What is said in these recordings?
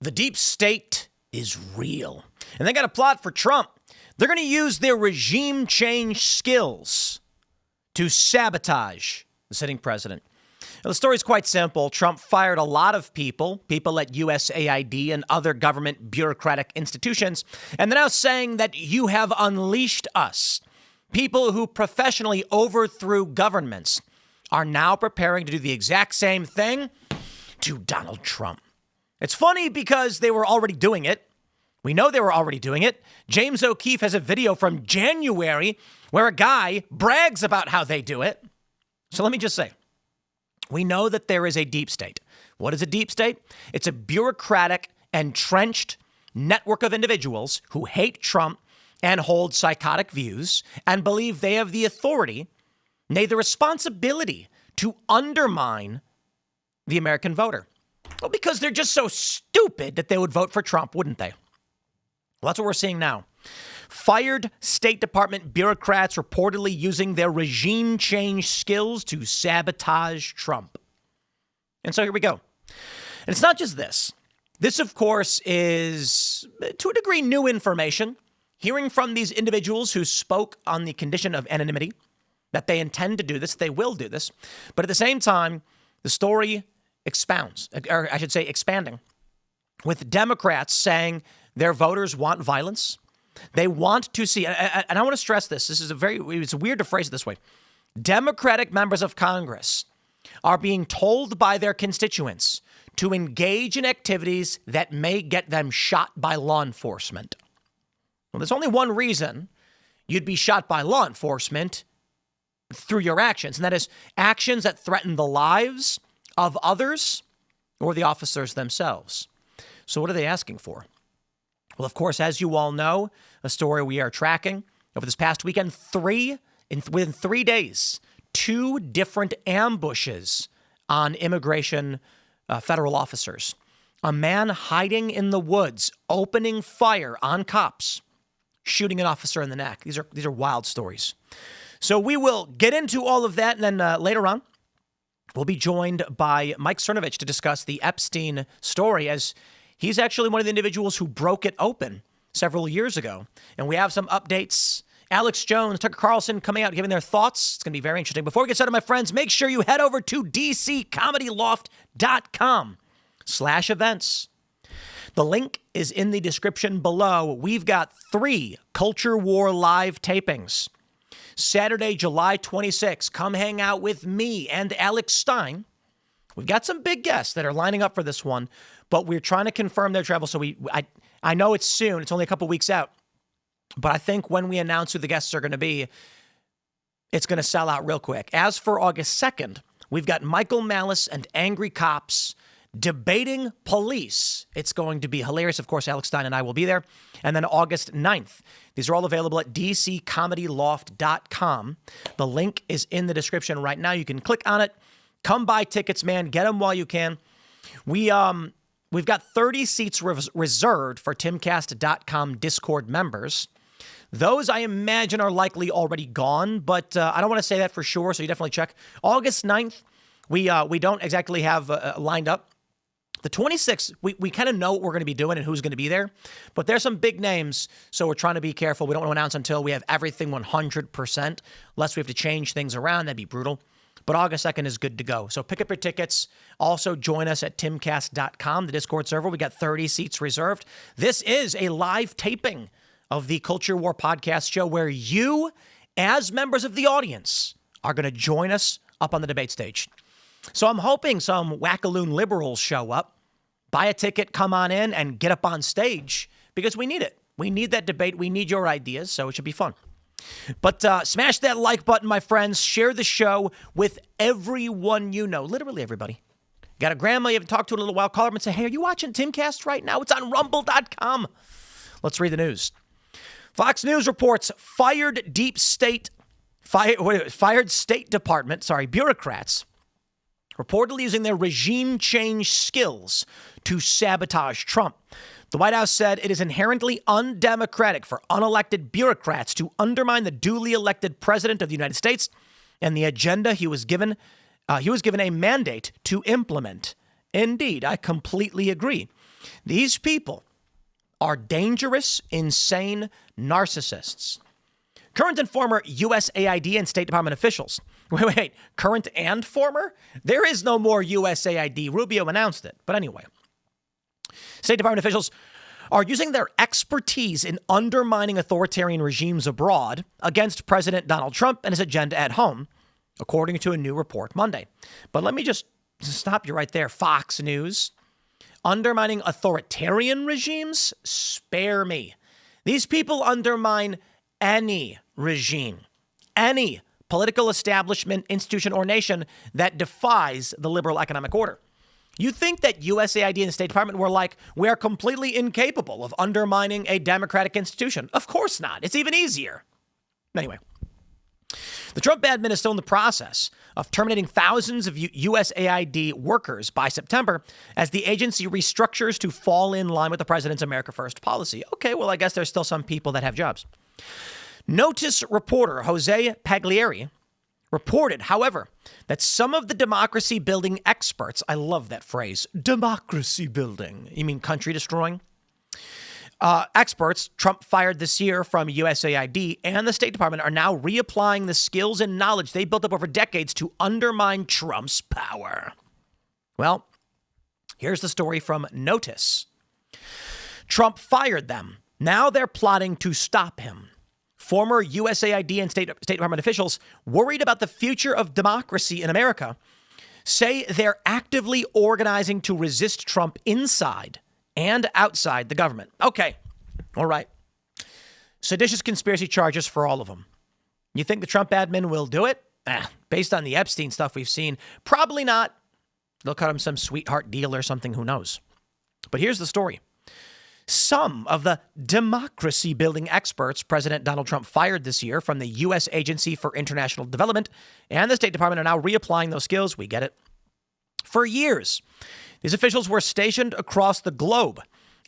The deep state is real. And they got a plot for Trump. They're going to use their regime change skills to sabotage the sitting president. Now, the story is quite simple. Trump fired a lot of people at USAID and other government bureaucratic institutions, and they're now saying that you have unleashed us. People who professionally overthrew governments are now preparing to do the exact same thing to Donald Trump. It's funny because they were already doing it. We know they were already doing it. James O'Keefe has a video from January where a guy brags about how they do it. So let me just say, we know that there is a deep state. What is a deep state? It's a bureaucratic, entrenched network of individuals who hate Trump and hold psychotic views and believe they have the authority, nay, the responsibility to undermine the American voter. Well, because they're just so stupid that they would vote for Trump, wouldn't they? Well, that's what we're seeing now. Fired State Department bureaucrats reportedly using their regime change skills to sabotage Trump. And so here we go. And it's not just this. This, of course, is to a degree new information. Hearing from these individuals who spoke on the condition of anonymity, that they intend to do this, they will do this. But at the same time, the story expounds, or I should say expanding, with Democrats saying their voters want violence. They want to see, and I want to stress this. This is it's weird to phrase it this way. Democratic members of Congress are being told by their constituents to engage in activities that may get them shot by law enforcement. Well, there's only one reason you'd be shot by law enforcement through your actions, and that is actions that threaten the lives of others or the officers themselves. So what are they asking for? Well, of course, as you all know, a story we are tracking over this past weekend, within 3 days, 2 different ambushes on immigration federal officers. A man hiding in the woods, opening fire on cops, shooting an officer in the neck. These are wild stories. So we will get into all of that, and then later on, we'll be joined by Mike Cernovich to discuss the Epstein story, as he's actually one of the individuals who broke it open several years ago. And we have some updates. Alex Jones, Tucker Carlson coming out, giving their thoughts. It's going to be very interesting. Before we get started, my friends, make sure you head over to dccomedyloft.com/events. The link is in the description below. We've got 3 Culture War live tapings. Saturday, July 26th, come hang out with me and Alex Stein. We've got some big guests that are lining up for this one, but we're trying to confirm their travel. So I know it's soon. It's only a couple weeks out. But I think when we announce who the guests are going to be, it's going to sell out real quick. As for August 2nd, we've got Michael Malice and angry cops debating police. It's going to be hilarious. Of course, Alex Stein and I will be there. And then August 9th. These are all available at dccomedyloft.com. The link is in the description right now. You can click on it. Come buy tickets, man. Get them while you can. We've got 30 seats reserved for Timcast.com Discord members. Those, I imagine, are likely already gone, but I don't want to say that for sure, so you definitely check. August 9th, we don't exactly have lined up. The 26th, we kind of know what we're going to be doing and who's going to be there, but there's some big names, so we're trying to be careful. We don't want to announce until we have everything 100%, unless we have to change things around. That'd be brutal. But August 2nd is good to go. So pick up your tickets. Also join us at timcast.com, the Discord server. We got 30 seats reserved. This is a live taping of the Culture War podcast show where you, as members of the audience, are going to join us up on the debate stage. So I'm hoping some wackaloon liberals show up, buy a ticket, come on in, and get up on stage, because we need it. We need that debate. We need your ideas, so it should be fun. But smash that like button, my friends. Share the show with everyone you know, literally everybody. Got a grandma you haven't talked to in a little while, call her and say, hey, are you watching Timcast right now? It's on rumble.com. Let's read the news. Fox News reports fired State Department bureaucrats reportedly using their regime change skills to sabotage Trump. The White House said it is inherently undemocratic for unelected bureaucrats to undermine the duly elected president of the United States and the agenda he was given a mandate to implement. Indeed, I completely agree. These people are dangerous, insane narcissists. Current and former USAID and State Department officials. Wait. Current and former? There is no more USAID. Rubio announced it. But anyway, State Department officials are using their expertise in undermining authoritarian regimes abroad against President Donald Trump and his agenda at home, according to a new report Monday. But let me just stop you right there. Fox News. Undermining authoritarian regimes? Spare me. These people undermine any regime, any political establishment, institution, or nation that defies the liberal economic order. You think that USAID and the State Department were like, we are completely incapable of undermining a democratic institution? Of course not. It's even easier. Anyway, the Trump admin is still in the process of terminating thousands of USAID workers by September as the agency restructures to fall in line with the president's America First policy. Okay, well, I guess there's still some people that have jobs. Notice reporter Jose Pagliari reported, however, that some of the democracy building experts, I love that phrase, democracy building, you mean country destroying? Experts Trump fired this year from USAID and the State Department are now reapplying the skills and knowledge they built up over decades to undermine Trump's power. Well, here's the story from Notice. Trump fired them. Now they're plotting to stop him. Former USAID and State Department officials worried about the future of democracy in America say they're actively organizing to resist Trump inside and outside the government. Okay. All right. Seditious conspiracy charges for all of them. You think the Trump admin will do it? Based on the Epstein stuff we've seen, probably not. They'll cut him some sweetheart deal or something. Who knows? But here's the story. Some of the democracy-building experts President Donald Trump fired this year from the U.S. Agency for International Development and the State Department are now reapplying those skills. We get it. For years, these officials were stationed across the globe,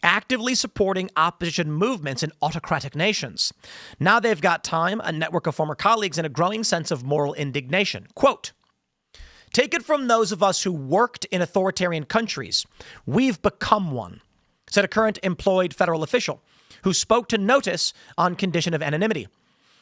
actively supporting opposition movements in autocratic nations. Now they've got time, a network of former colleagues, and a growing sense of moral indignation. Quote, take it from those of us who worked in authoritarian countries. We've become one, said a current employed federal official who spoke to Notice on condition of anonymity.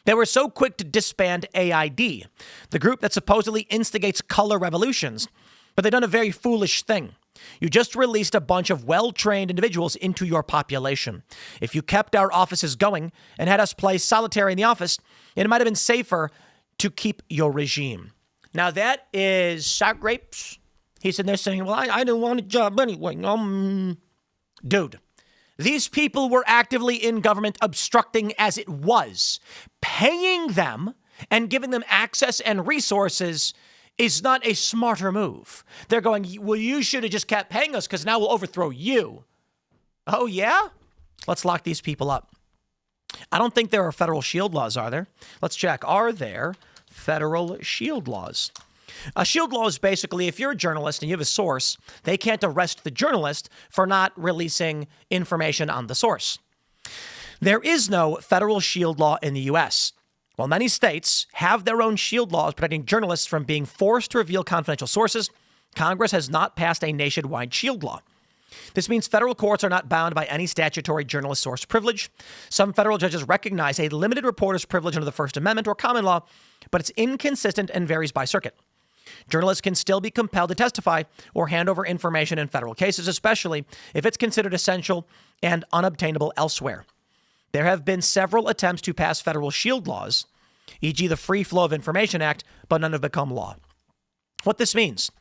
They were so quick to disband AID, the group that supposedly instigates color revolutions, but they've done a very foolish thing. You just released a bunch of well-trained individuals into your population. If you kept our offices going and had us play solitary in the office, it might have been safer to keep your regime. Now that is sour grapes. He's in there saying, well, I didn't want a job anyway. Dude, these people were actively in government obstructing as it was. Paying them and giving them access and resources is not a smarter move. They're going, well, you should have just kept paying us because now we'll overthrow you. Oh, yeah? Let's lock these people up. I don't think there are federal shield laws, are there? Let's check. Are there federal shield laws? A shield law is basically if you're a journalist and you have a source, they can't arrest the journalist for not releasing information on the source. There is no federal shield law in the U.S. While many states have their own shield laws protecting journalists from being forced to reveal confidential sources, Congress has not passed a nationwide shield law. This means federal courts are not bound by any statutory journalist source privilege. Some federal judges recognize a limited reporter's privilege under the First Amendment or common law, but it's inconsistent and varies by circuit. Journalists can still be compelled to testify or hand over information in federal cases, especially if it's considered essential and unobtainable elsewhere. There have been several attempts to pass federal shield laws, e.g. the Free Flow of Information Act, but none have become law. What this means: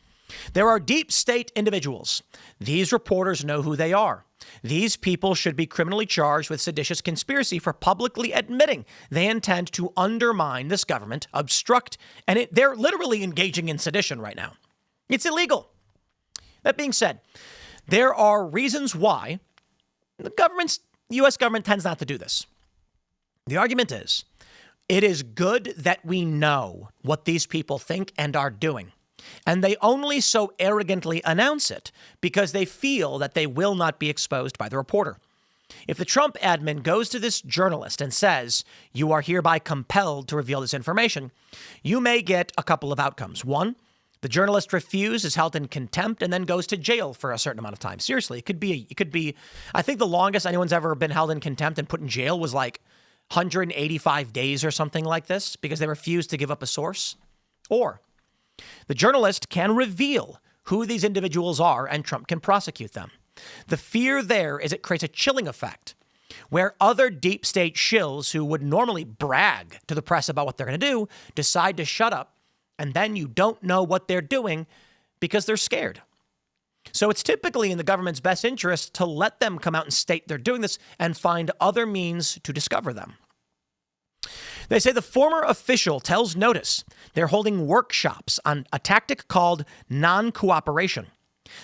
there are deep state individuals. These reporters know who they are. These people should be criminally charged with seditious conspiracy for publicly admitting they intend to undermine this government, obstruct, and they're literally engaging in sedition right now. It's illegal. That being said, there are reasons why the U.S. government tends not to do this. The argument is, it is good that we know what these people think and are doing. And they only so arrogantly announce it because they feel that they will not be exposed by the reporter. If the Trump admin goes to this journalist and says, you are hereby compelled to reveal this information, you may get a couple of outcomes. One, The journalist refused, is held in contempt, and then goes to jail for a certain amount of time. Seriously, it could be, I think the longest anyone's ever been held in contempt and put in jail was like 185 days or something like this because they refused to give up a source. Or the journalist can reveal who these individuals are and Trump can prosecute them. The fear there is it creates a chilling effect where other deep state shills who would normally brag to the press about what they're going to do decide to shut up, and then you don't know what they're doing because they're scared. So it's typically in the government's best interest to let them come out and state they're doing this and find other means to discover them. They say the former official tells Notice they're holding workshops on a tactic called non-cooperation.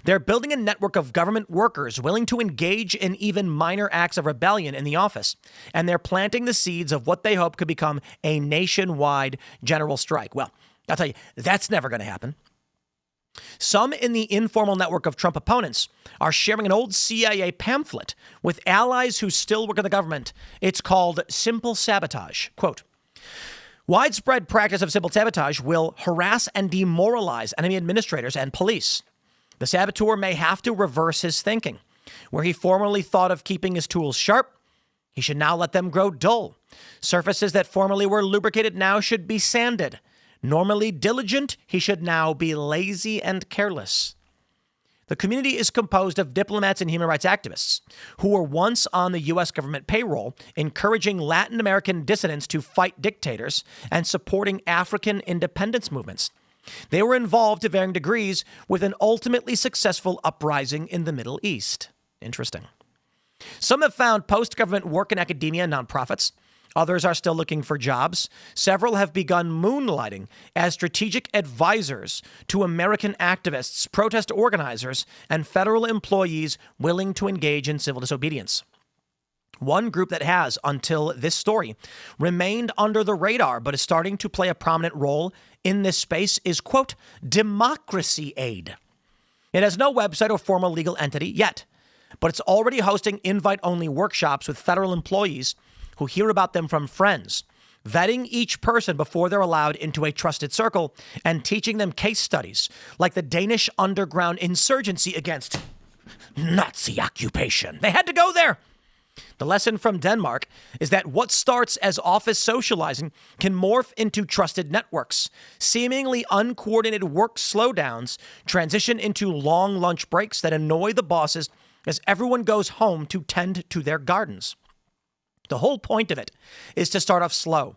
They're building a network of government workers willing to engage in even minor acts of rebellion in the office, and they're planting the seeds of what they hope could become a nationwide general strike. Well, I'll tell you, that's never going to happen. Some in the informal network of Trump opponents are sharing an old CIA pamphlet with allies who still work in the government. It's called Simple Sabotage. Quote, widespread practice of simple sabotage will harass and demoralize enemy administrators and police. The saboteur may have to reverse his thinking. Where he formerly thought of keeping his tools sharp, he should now let them grow dull. Surfaces that formerly were lubricated now should be sanded. Normally diligent, he should now be lazy and careless. The community is composed of diplomats and human rights activists who were once on the U.S. government payroll, encouraging Latin American dissidents to fight dictators and supporting African independence movements. They were involved to varying degrees with an ultimately successful uprising in the Middle East. Interesting. Some have found post-government work in academia and nonprofits. Others are still looking for jobs. Several have begun moonlighting as strategic advisors to American activists, protest organizers, and federal employees willing to engage in civil disobedience. One group that has, until this story, remained under the radar but is starting to play a prominent role in this space is, quote, Democracy Aid. It has no website or formal legal entity yet, but it's already hosting invite-only workshops with federal employees who hear about them from friends, vetting each person before they're allowed into a trusted circle and teaching them case studies like the Danish underground insurgency against Nazi occupation. They had to go there. The lesson from Denmark is that what starts as office socializing can morph into trusted networks. Seemingly uncoordinated work slowdowns transition into long lunch breaks that annoy the bosses as everyone goes home to tend to their gardens. The whole point of it is to start off slow.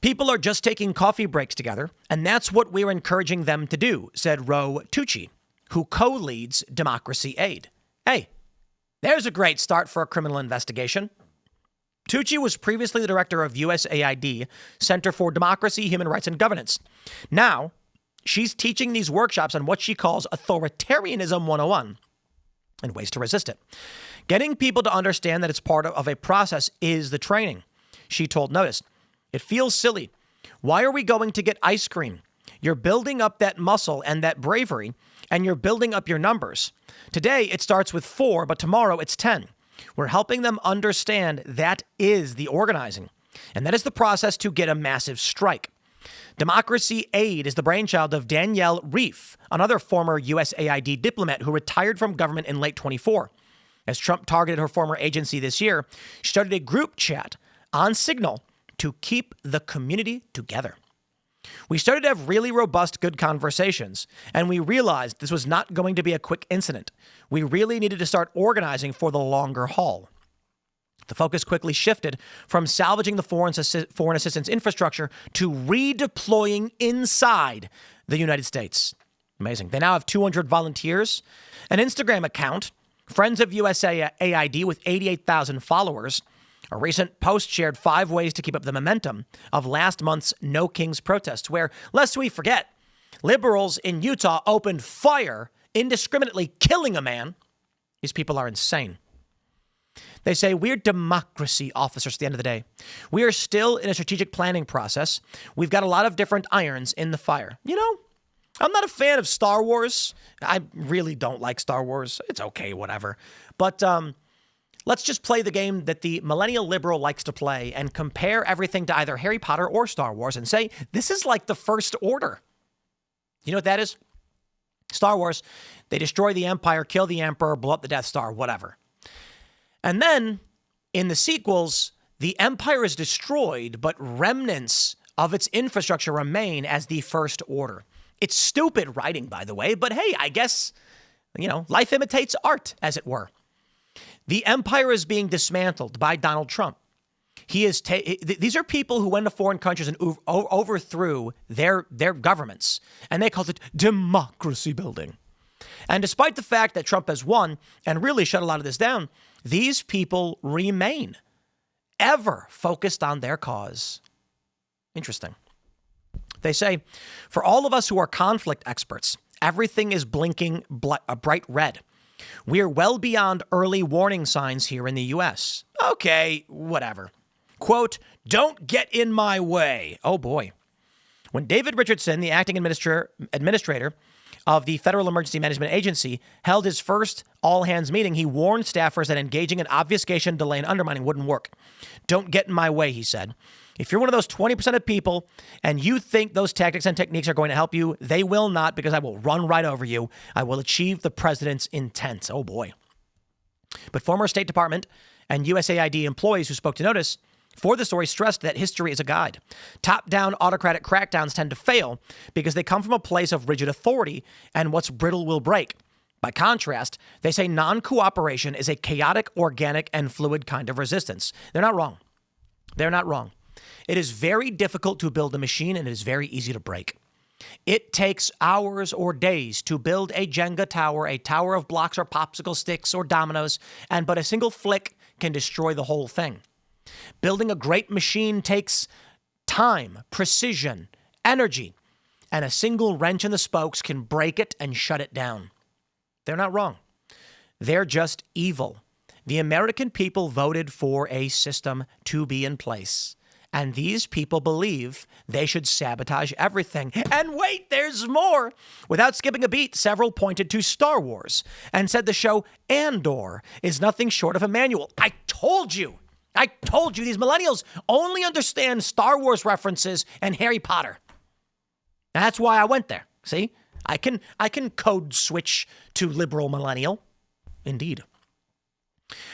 People are just taking coffee breaks together, and that's what we're encouraging them to do, said Ro Tucci, who co-leads Democracy Aid. Hey, there's a great start for a criminal investigation. Tucci was previously the director of USAID, Center for Democracy, Human Rights, and Governance. Now, she's teaching these workshops on what she calls Authoritarianism 101 and ways to resist it. Getting people to understand that it's part of a process is the training. She told Notice, it feels silly. Why are we going to get ice cream? You're building up that muscle and that bravery, and you're building up your numbers. Today, it starts with 4, but tomorrow it's 10. We're helping them understand that is the organizing, and that is the process to get a massive strike. Democracy Aid is the brainchild of Danielle Reif, another former USAID diplomat who retired from government in late 24. As Trump targeted her former agency this year, she started a group chat on Signal to keep the community together. We started to have really robust, good conversations, and we realized this was not going to be a quick incident. We really needed to start organizing for the longer haul. The focus quickly shifted from salvaging the foreign assistance infrastructure to redeploying inside the United States. Amazing. They now have 200 volunteers, an Instagram account, Friends of USAID with 88,000 followers. A recent post shared 5 ways to keep up the momentum of last month's No Kings protests, where, lest we forget, liberals in Utah opened fire, indiscriminately killing a man. These people are insane. They say, we're democracy officers at the end of the day. We are still in a strategic planning process. We've got a lot of different irons in the fire. You know, I'm not a fan of Star Wars. I really don't like Star Wars. It's okay, whatever. But let's just play the game that the millennial liberal likes to play and compare everything to either Harry Potter or Star Wars and say, this is like the First Order. You know what that is? Star Wars. They destroy the Empire, kill the Emperor, blow up the Death Star, whatever. And then in the sequels, the Empire is destroyed, but remnants of its infrastructure remain as the First Order. It's stupid writing, by the way, but hey, I guess, life imitates art, as it were. The Empire is being dismantled by Donald Trump. These are people who went to foreign countries and overthrew their governments, and they called it democracy building. And despite the fact that Trump has won and really shut a lot of this down, these people remain ever focused on their cause. Interesting. They say, for all of us who are conflict experts, everything is blinking a bright red. We are well beyond early warning signs here in the U.S. Okay, whatever. Quote, don't get in my way. Oh, boy. When David Richardson, the acting administrator of the Federal Emergency Management Agency, held his first all-hands meeting, he warned staffers that engaging in obfuscation, delay, and undermining wouldn't work. Don't get in my way, he said. If you're one of those 20% of people and you think those tactics and techniques are going to help you, they will not, because I will run right over you. I will achieve the president's intent. Oh, boy. But former State Department and USAID employees who spoke to Notice for the story stressed that history is a guide. Top-down autocratic crackdowns tend to fail because they come from a place of rigid authority, and what's brittle will break. By contrast, they say non-cooperation is a chaotic, organic, and fluid kind of resistance. They're not wrong. They're not wrong. It is very difficult to build a machine, and it is very easy to break. It takes hours or days to build a Jenga tower, a tower of blocks or popsicle sticks or dominoes, but a single flick can destroy the whole thing. Building a great machine takes time, precision, energy, and a single wrench in the spokes can break it and shut it down. They're not wrong. They're just evil. The American people voted for a system to be in place. And these people believe they should sabotage everything. And wait, there's more. Without skipping a beat, several pointed to Star Wars and said the show Andor is nothing short of a manual. I told you these millennials only understand Star Wars references and Harry Potter. That's why I went there. See, I can code switch to liberal millennial. Indeed.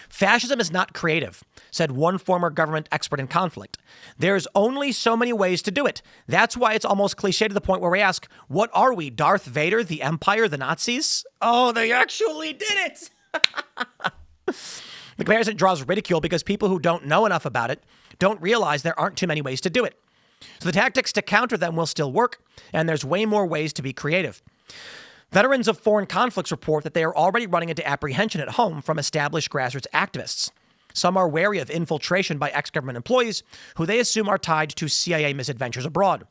Fascism is not creative, said one former government expert in conflict. There's only so many ways to do it. That's why it's almost cliche to the point where we ask, what are we, Darth Vader, the Empire, the Nazis? Oh, they actually did it. The comparison draws ridicule because people who don't know enough about it don't realize there aren't too many ways to do it. So the tactics to counter them will still work, and there's way more ways to be creative. Veterans of foreign conflicts report that they are already running into apprehension at home from established grassroots activists. Some are wary of infiltration by ex-government employees who they assume are tied to CIA misadventures abroad.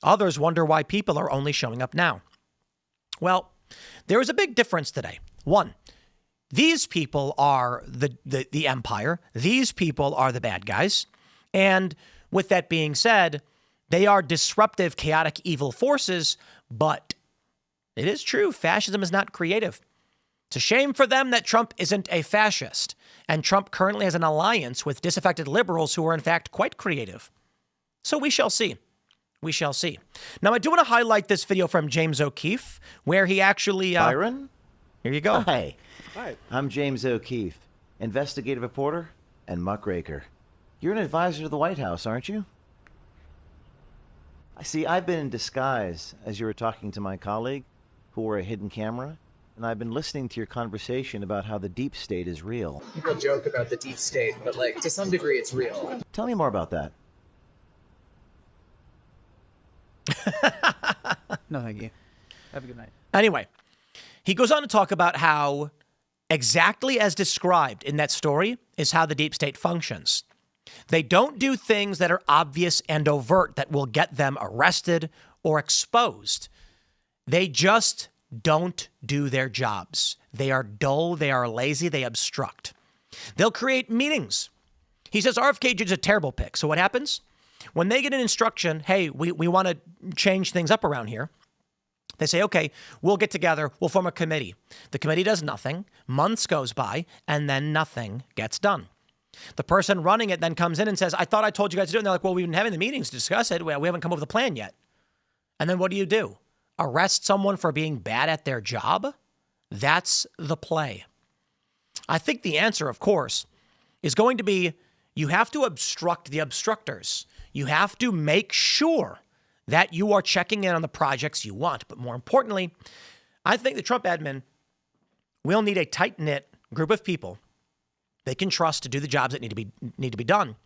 Others wonder why people are only showing up now. Well, there is a big difference today. One, these people are the empire. These people are the bad guys. And with that being said, they are disruptive, chaotic, evil forces, but it is true, fascism is not creative. It's a shame for them that Trump isn't a fascist, and Trump currently has an alliance with disaffected liberals who are in fact quite creative. So we shall see. We shall see. Now, I do want to highlight this video from James O'Keefe, where he actually... Byron? Here you go. Hi. I'm James O'Keefe, investigative reporter and muckraker. You're an advisor to the White House, aren't you? I see, I've been in disguise as you were talking to my colleague, who wore a hidden camera, and I've been listening to your conversation about how the deep state is real. People joke about the deep state, but to some degree it's real. Tell me more about that. No, thank you. Have a good night. Anyway, he goes on to talk about how exactly as described in that story is how the deep state functions. They don't do things that are obvious and overt that will get them arrested or exposed. They just don't do their jobs. They are dull, they are lazy, they obstruct. They'll create meetings. He says RFK Jr. is a terrible pick. So what happens? When they get an instruction, hey, we want to change things up around here, they say, okay, we'll get together, we'll form a committee. The committee does nothing, months goes by, and then nothing gets done. The person running it then comes in and says, I thought I told you guys to do it. And they're like, well, we've been having the meetings to discuss it. We haven't come up with a plan yet. And then what do? arrest someone for being bad at their job? That's the play. I think the answer, of course, is going to be you have to obstruct the obstructors. You have to make sure that you are checking in on the projects you want. But more importantly, I think the Trump admin will need a tight-knit group of people they can trust to do the jobs that need to be done.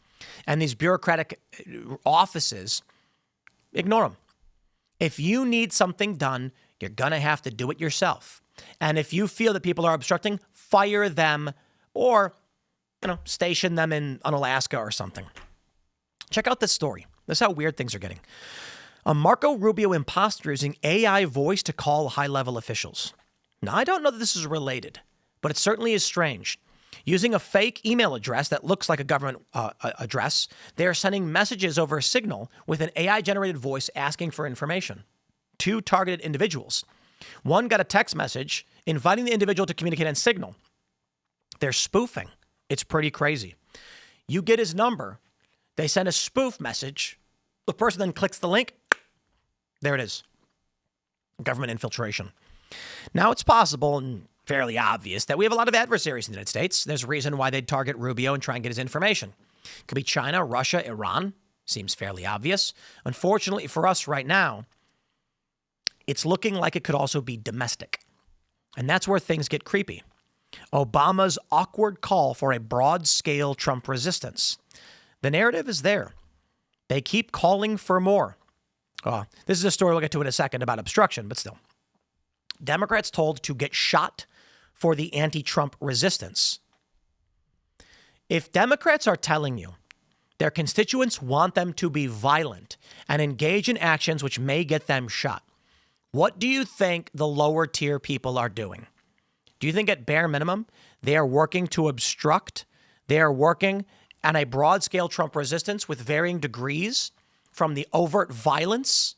And these bureaucratic offices, ignore them. If you need something done, you're going to have to do it yourself. And if you feel that people are obstructing, fire them or, station them in Alaska or something. Check out this story. This is how weird things are getting. A Marco Rubio imposter using AI voice to call high-level officials. Now, I don't know that this is related, but it certainly is strange. Using a fake email address that looks like a government address, they are sending messages over Signal with an AI-generated voice asking for information. 2 targeted individuals. One got a text message inviting the individual to communicate on Signal. They're spoofing. It's pretty crazy. You get his number. They send a spoof message. The person then clicks the link. There it is. Government infiltration. Now, it's possible and fairly obvious that we have a lot of adversaries in the United States. There's a reason why they'd target Rubio and try and get his information. It could be China, Russia, Iran. Seems fairly obvious. Unfortunately for us right now, it's looking like it could also be domestic. And that's where things get creepy. Obama's awkward call for a broad-scale Trump resistance. The narrative is there. They keep calling for more. This is a story we'll get to in a second about obstruction, but still. Democrats told to get shot for the anti-Trump resistance. If Democrats are telling you their constituents want them to be violent and engage in actions which may get them shot, what do you think the lower tier people are doing? Do you think at bare minimum they are working to obstruct? They are working on a broad-scale Trump resistance with varying degrees, from the overt violence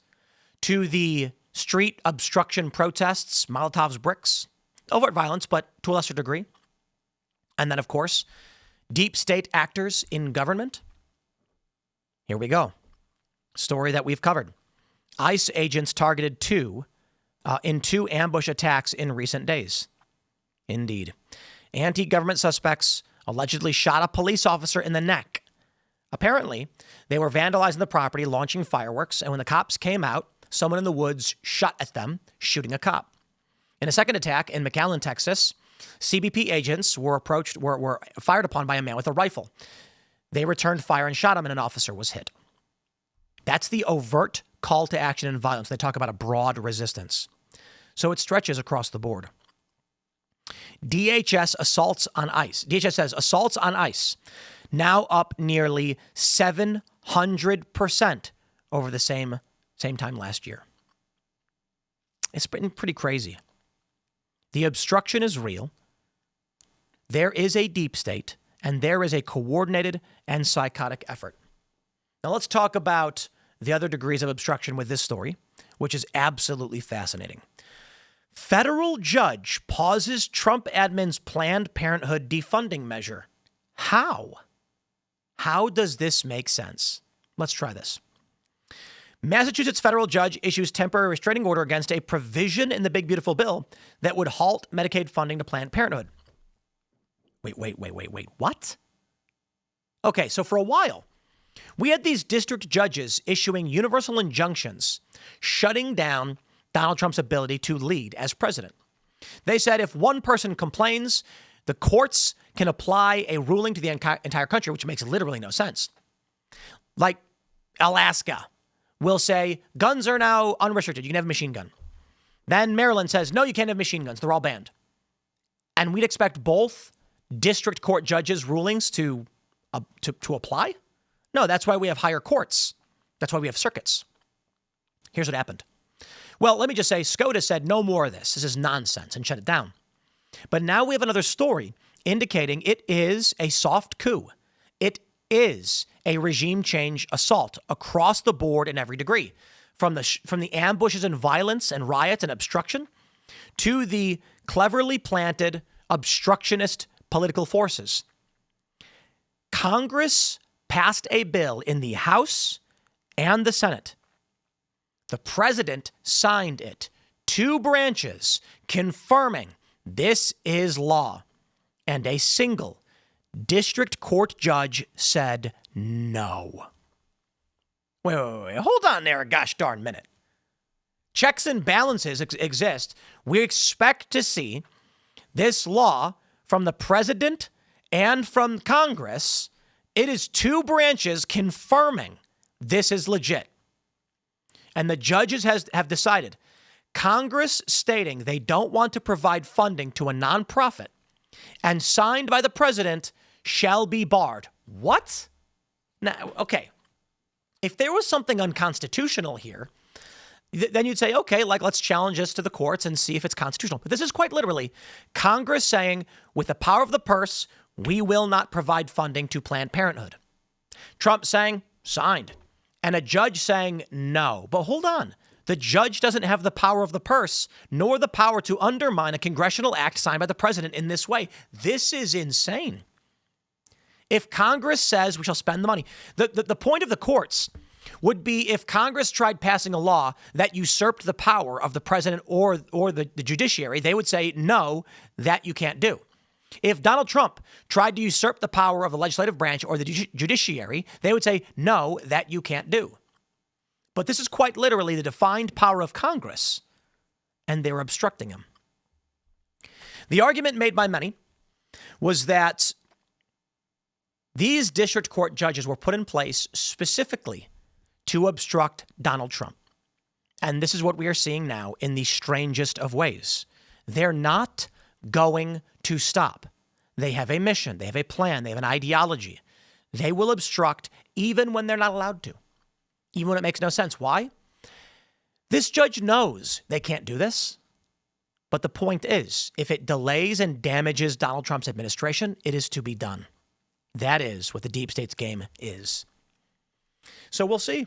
to the street obstruction protests, Molotov's bricks, overt violence, but to a lesser degree. And then, of course, deep state actors in government. Here we go. Story that we've covered. ICE agents targeted in 2 ambush attacks in recent days. Indeed. Anti-government suspects allegedly shot a police officer in the neck. Apparently, they were vandalizing the property, launching fireworks, and when the cops came out, someone in the woods shot at them, shooting a cop. In a second attack in McAllen, Texas, CBP agents were fired upon by a man with a rifle. They returned fire and shot him, and an officer was hit. That's the overt call to action and violence. They talk about a broad resistance. So it stretches across the board. DHS says assaults on ICE now up nearly 700% over the same time last year. It's been pretty crazy. The obstruction is real. There is a deep state, and there is a coordinated and psychotic effort. Now let's talk about the other degrees of obstruction with this story, which is absolutely fascinating. Federal judge pauses Trump admin's Planned Parenthood defunding measure. How? How does this make sense? Let's try this. Massachusetts federal judge issues temporary restraining order against a provision in the Big Beautiful Bill that would halt Medicaid funding to Planned Parenthood. Wait. What? Okay, so for a while, we had these district judges issuing universal injunctions, shutting down Donald Trump's ability to lead as president. They said if one person complains, the courts can apply a ruling to the entire country, which makes literally no sense. Like Alaska will say guns are now unrestricted. You can have a machine gun. Then Maryland says, no, you can't have machine guns. They're all banned. And we'd expect both district court judges' rulings to apply? No, that's why we have higher courts. That's why we have circuits. Here's what happened. Well, let me just say, SCOTUS said no more of this. This is nonsense, and shut it down. But now we have another story indicating it is a soft coup. It is a regime change assault across the board in every degree, from the ambushes and violence and riots and obstruction to the cleverly planted obstructionist political forces. Congress passed a bill in the House and the Senate The president signed it. 2 branches confirming this is law. And a single district court judge said no. Wait. Hold on there a gosh darn minute. Checks and balances exist. We expect to see this law from the president and from Congress. It is 2 branches confirming this is legit. And the judges have decided, Congress stating they don't want to provide funding to a nonprofit and signed by the president shall be barred. What? Now, okay. If there was something unconstitutional here, then you'd say, okay, like let's challenge this to the courts and see if it's constitutional. But this is quite literally Congress saying, with the power of the purse, we will not provide funding to Planned Parenthood. Trump saying, signed. And a judge saying, no. But hold on. The judge doesn't have the power of the purse, nor the power to undermine a congressional act signed by the president in this way. This is insane. If Congress says we shall spend the money, the point of the courts would be if Congress tried passing a law that usurped the power of the president or the judiciary, they would say, no, that you can't do. If Donald Trump tried to usurp the power of the legislative branch or the judiciary, they would say, no, that you can't do. But this is quite literally the defined power of Congress, and they're obstructing him. The argument made by many was that these district court judges were put in place specifically to obstruct Donald Trump. And this is what we are seeing now in the strangest of ways. They're not going to stop. They have a mission. They have a plan. They have an ideology. They will obstruct even when they're not allowed to, even when it makes no sense. Why? This judge knows they can't do this. But the point is, if it delays and damages Donald Trump's administration, it is to be done. That is what the deep state's game is. So we'll see.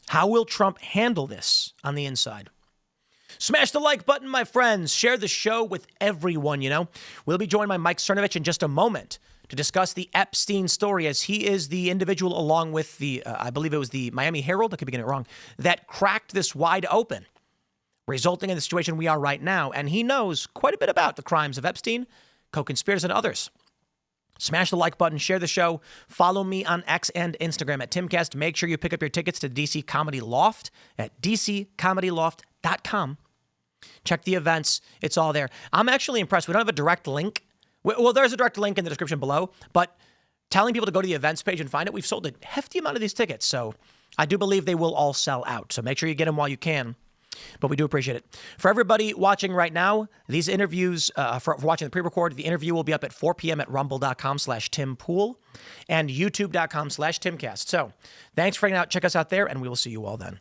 How will Trump handle this on the inside? Smash the like button, my friends. Share the show with everyone, We'll be joined by Mike Cernovich in just a moment to discuss the Epstein story, as he is the individual along with I believe it was the Miami Herald, I could be getting it wrong, that cracked this wide open, resulting in the situation we are right now. And he knows quite a bit about the crimes of Epstein, co-conspirators, and others. Smash the like button, share the show, follow me on X and Instagram at Timcast. Make sure you pick up your tickets to DC Comedy Loft at dccomedyloft.com. Check the events. It's all there. I'm actually impressed. We don't have a direct link. Well, there's a direct link in the description below, but telling people to go to the events page and find it, we've sold a hefty amount of these tickets. So I do believe they will all sell out. So make sure you get them while you can. But we do appreciate it. For everybody watching right now, these interviews, for watching the pre-record, the interview will be up at 4 p.m. at rumble.com/TimPool and youtube.com/Timcast. So thanks for hanging out. Check us out there, and we will see you all then.